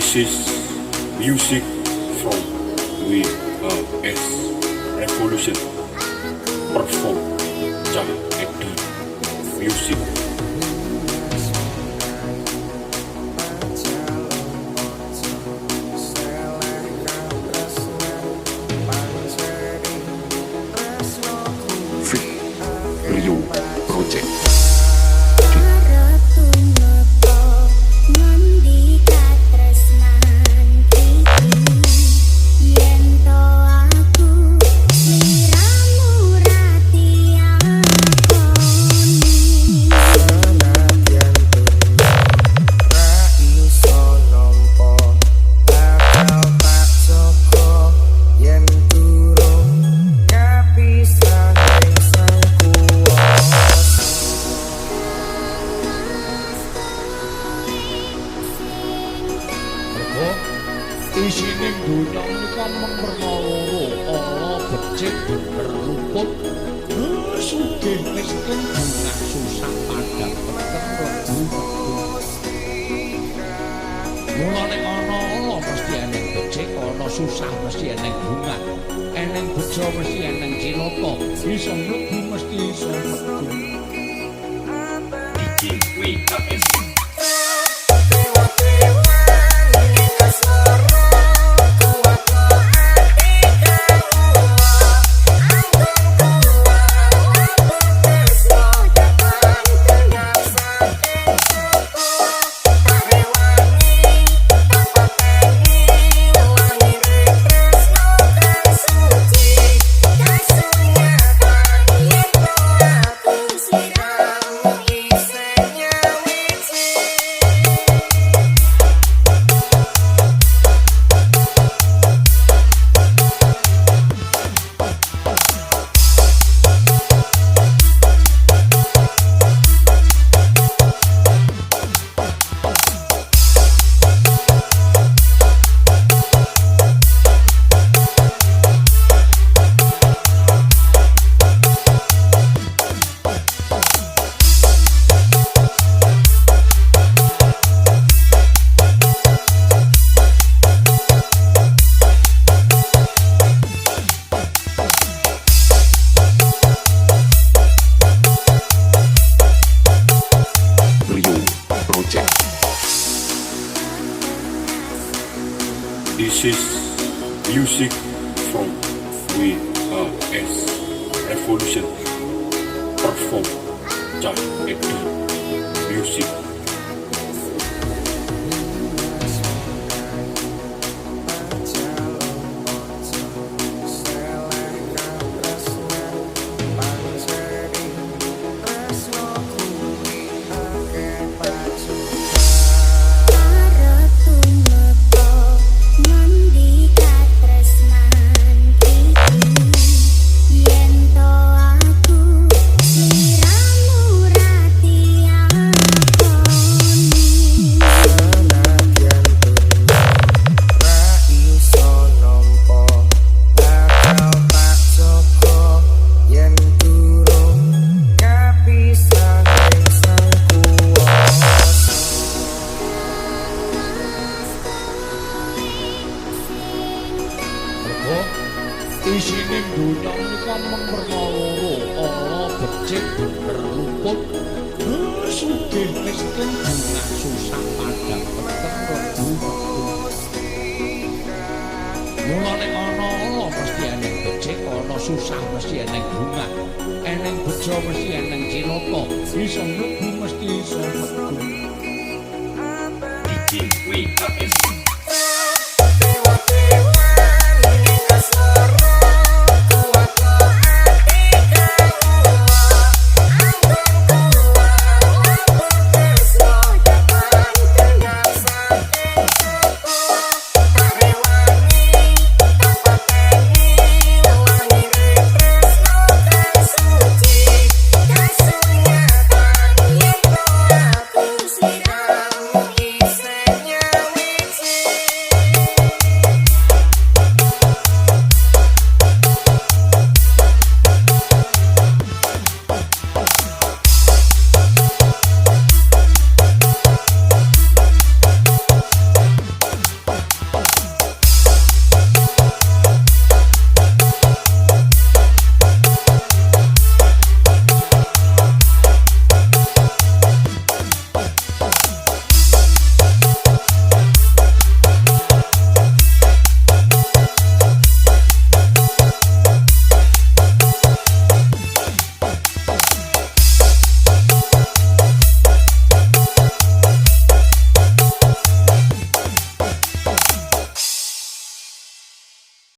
This is music from WS Revolution. Perform Cak Edi Music. Fit Rio Project. Isining donya menika memperloro ala becik berluput sugih miskin bungah susah padang peteng lebu mulane ana ala mesti eneng becik ana susah mesti eneng bungah eneng bejo mesti eneng cilaka iso mlebu mesti iso metu iki WKS. This is music from WS Revolution. Perform Cak Edi Music. Isining donya menika memperloro ala becik berluput sugih miskin bungah susah padang peteng lebu mulane ana ala mesti eneng becik ana susah mesti eneng bungah eneng bejo mesti eneng cilaka iso mlebu mesti iso metu iki WKS.